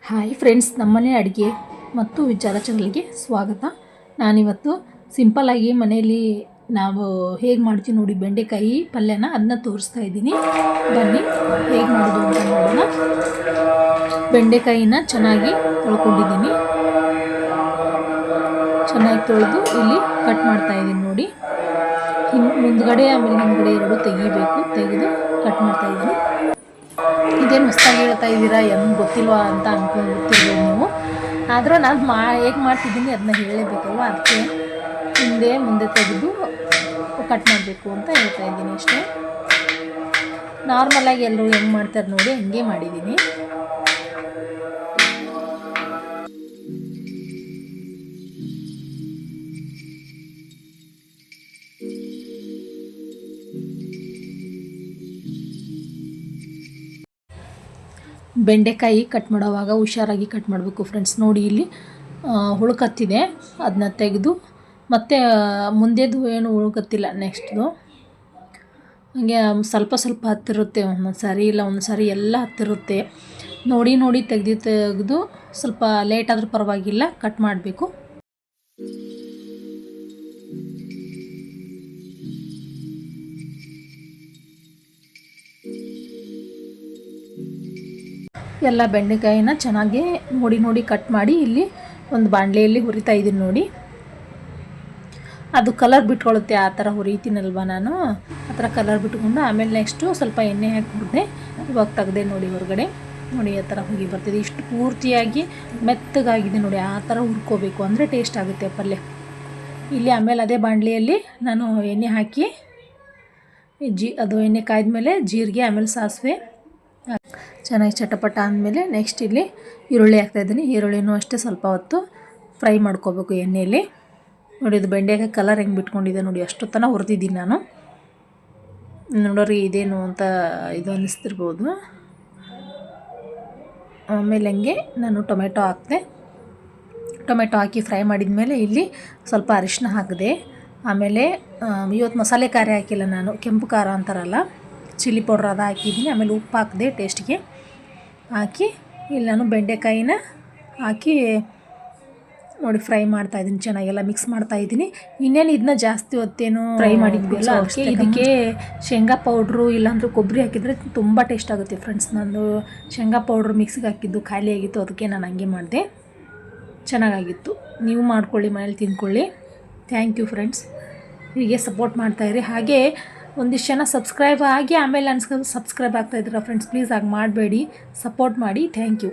Hi friends, ನಮ್ಮನೆ ಅಡುಗೆ ಮತ್ತು ವಿಚಾರ ಚಾನಲ್ಗೆ ಸ್ವಾಗತ. ನಾನಿವತ್ತು ಸಿಂಪಲ್ಲಾಗಿ ಮನೆಯಲ್ಲಿ ನಾವು ಹೇಗೆ ಮಾಡ್ತೀವಿ ನೋಡಿ, ಬೆಂಡೆಕಾಯಿ ಪಲ್ಯನ ಅದನ್ನ ತೋರಿಸ್ತಾ ಇದ್ದೀನಿ. ಬನ್ನಿ ಹೇಗೆ ಮಾಡೋದು ಅಂತ ನೋಡೋಣ. ಬೆಂಡೆಕಾಯಿನ ಚೆನ್ನಾಗಿ ತೊಳ್ಕೊಂಡಿದ್ದೀನಿ. ಚೆನ್ನಾಗಿ ತೊಳೆದು ಇಲ್ಲಿ ಕಟ್ ಮಾಡ್ತಾ ಇದ್ದೀನಿ ನೋಡಿ. ಮುಂದ್ಗಡೆ ಆಮೇಲೆ ಹಿಂದ್ಗಡೆ ಎರಡು ತೆಗೆದು ಕಟ್ ಮಾಡ್ತಾ ಇದ್ದೀನಿ. ಇದೇನು ಹೊಸದಾಗಿ ಹೇಳ್ತಾ ಇದ್ದೀರಾ, ಏನು ಗೊತ್ತಿಲ್ವಾ ಅಂತ ಅನ್ಕೊಂಡಿರ್ತೀವಿ ನೀವು. ಆದರೂ ನಾನು ಹೇಗೆ ಮಾಡ್ತಿದ್ದೀನಿ ಅದನ್ನ ಹೇಳಲೇಬೇಕಲ್ವ, ಅದಕ್ಕೆ ಮುಂದೆ ತೆಗೆದು ಕಟ್ ಮಾಡಬೇಕು ಅಂತ ಹೇಳ್ತಾ ಇದ್ದೀನಿ ಅಷ್ಟೇ. ನಾರ್ಮಲಾಗಿ ಎಲ್ಲರೂ ಹೆಂಗೆ ಮಾಡ್ತಾರೆ ನೋಡಿ, ಹಂಗೆ ಮಾಡಿದ್ದೀನಿ. ಬೆಂಡೆಕಾಯಿ ಕಟ್ ಮಾಡೋವಾಗ ಹುಷಾರಾಗಿ ಕಟ್ ಮಾಡಬೇಕು ಫ್ರೆಂಡ್ಸ್. ನೋಡಿ ಇಲ್ಲಿ ಹುಳುಕತ್ತಿದೆ, ಅದನ್ನ ತೆಗೆದು ಮತ್ತು ಮುಂದೆದು ಏನು ಹುಳುಕತ್ತಿಲ್ಲ. ನೆಕ್ಸ್ಟ್ದು ಹಾಗೆ ಸ್ವಲ್ಪ ಹತ್ತಿರುತ್ತೆ, ಒಂದೊಂದು ಸಾರಿ ಇಲ್ಲ ಒಂದು ಸಾರಿ ಎಲ್ಲ ಹತ್ತಿರುತ್ತೆ. ನೋಡಿ ತೆಗೆದು ಸ್ವಲ್ಪ ಲೇಟ್ ಆದರೂ ಪರವಾಗಿಲ್ಲ, ಕಟ್ ಮಾಡಬೇಕು. ಎಲ್ಲ ಬೆಂಡೆಕಾಯಿನ ಚೆನ್ನಾಗಿ ನೋಡಿ ಕಟ್ ಮಾಡಿ ಇಲ್ಲಿ ಒಂದು ಬಾಣಲೆಯಲ್ಲಿ ಹುರಿತಾ ಇದ್ದೀನಿ ನೋಡಿ. ಅದು ಕಲರ್ ಬಿಟ್ಕೊಳ್ಳುತ್ತೆ, ಆ ಥರ ಹುರಿತೀನಲ್ವ ನಾನು, ಆ ಥರ ಕಲರ್ ಬಿಟ್ಕೊಂಡು ಆಮೇಲೆ ನೆಕ್ಸ್ಟು ಸ್ವಲ್ಪ ಎಣ್ಣೆ ಹಾಕಿ ಹುರಿದೆ. ಇವಾಗ ತೆಗ್ದೆ ನೋಡಿ ಹೊರಗಡೆ. ನೋಡಿ ಆ ಥರ ಹೋಗಿ ಬರ್ತಿದೆ. ಇಷ್ಟು ಪೂರ್ತಿಯಾಗಿ ಮೆತ್ತಗಾಗಿದೆ ನೋಡಿ, ಆ ಥರ ಹುರ್ಕೋಬೇಕು, ಅಂದರೆ ಟೇಸ್ಟ್ ಆಗುತ್ತೆ ಪಲ್ಯ. ಇಲ್ಲಿ ಆಮೇಲೆ ಅದೇ ಬಾಣಲೆಯಲ್ಲಿ ನಾನು ಎಣ್ಣೆ ಹಾಕಿ ಅದು ಎಣ್ಣೆ ಕಾಯ್ದ ಮೇಲೆ ಜೀರಿಗೆ ಆಮೇಲೆ ಸಾಸಿವೆ ಚೆನ್ನಾಗಿ ಚಟಪಟ ಅಂದಮೇಲೆ ನೆಕ್ಸ್ಟ್ ಇಲ್ಲಿ ಈರುಳ್ಳಿ ಹಾಕ್ತಾಯಿದ್ದೀನಿ. ಈರುಳ್ಳಿನೂ ಅಷ್ಟೇ ಸ್ವಲ್ಪ ಹೊತ್ತು ಫ್ರೈ ಮಾಡ್ಕೋಬೇಕು ಎಣ್ಣೆಯಲ್ಲಿ. ನೋಡಿ ಇದು ಬೆಂಡೆಕಾಯಿ ಕಲರ್ ಹೆಂಗೆ ಬಿಟ್ಕೊಂಡಿದೆ ನೋಡಿ, ಅಷ್ಟು ತನಕ ಹುರಿದಿದ್ದೀನಿ ನಾನು. ನೋಡೋರಿ ಇದೇನು ಅಂತ ಇದು ಅನ್ನಿಸ್ತಿರ್ಬೋದು. ಆಮೇಲೆ ಹಂಗೆ ನಾನು ಟೊಮೆಟೊ ಹಾಕಿ ಫ್ರೈ ಮಾಡಿದ ಮೇಲೆ ಇಲ್ಲಿ ಸ್ವಲ್ಪ ಅರಿಶಿನ ಹಾಕಿದೆ. ಆಮೇಲೆ ಇವತ್ತು ಮಸಾಲೆ ಖಾರ ಹಾಕಿಲ್ಲ ನಾನು, ಕೆಂಪು ಖಾರ ಅಂತಾರಲ್ಲ, ಚಿಲ್ಲಿ ಪೌಡ್ರ್ ಅದು ಹಾಕಿದ್ದೀನಿ. ಆಮೇಲೆ ಉಪ್ಪು ಹಾಕಿದೆ ಟೇಸ್ಟ್ಗೆ. ಹಾಕಿ ಇಲ್ಲಿ ನಾನು ಬೆಂಡೆಕಾಯಿನ ಹಾಕಿ ನೋಡಿ ಫ್ರೈ ಮಾಡ್ತಾಯಿದ್ದೀನಿ, ಚೆನ್ನಾಗೆಲ್ಲ ಮಿಕ್ಸ್ ಮಾಡ್ತಾಯಿದ್ದೀನಿ. ಇನ್ನೇನು ಇದನ್ನ ಜಾಸ್ತಿ ಹೊತ್ತೇನು ಫ್ರೈ ಮಾಡಿದ್ವಿಲ್ಲ, ಅದಕ್ಕೆ ಇದಕ್ಕೆ ಶೇಂಗಾ ಪೌಡ್ರು ಇಲ್ಲಾಂದ್ರೆ ಕೊಬ್ಬರಿ ಹಾಕಿದರೆ ತುಂಬ ಟೇಸ್ಟ್ ಆಗುತ್ತೆ ಫ್ರೆಂಡ್ಸ್. ನಾನು ಶೇಂಗಾ ಪೌಡ್ರು ಮಿಕ್ಸಿಗೆ ಹಾಕಿದ್ದು ಖಾಲಿಯಾಗಿತ್ತು, ಅದಕ್ಕೆ ನಾನು ಹಂಗೆ ಮಾಡಿದೆ. ಚೆನ್ನಾಗಾಗಿತ್ತು. ನೀವು ಮಾಡ್ಕೊಳ್ಳಿ, ಮನೇಲಿ ತಿಂದ್ಕೊಳ್ಳಿ. Thank you friends. ಹೀಗೆ ಸಪೋರ್ಟ್ ಮಾಡ್ತಾಯಿರಿ. ಹಾಗೆ ಒಂದಿಷ್ಟು ಜನ ಸಬ್ಸ್ಕ್ರೈಬ್ ಆಗಿ ಆಮೇಲೆ ಸಬ್ಸ್ಕ್ರೈಬ್ ಆಗ್ತಾಯಿದ್ದೀರಾ ಫ್ರೆಂಡ್ಸ್. ಪ್ಲೀಸ್ ಹಾಗೆ ಮಾಡಬೇಡಿ, ಸಪೋರ್ಟ್ ಮಾಡಿ. Thank you.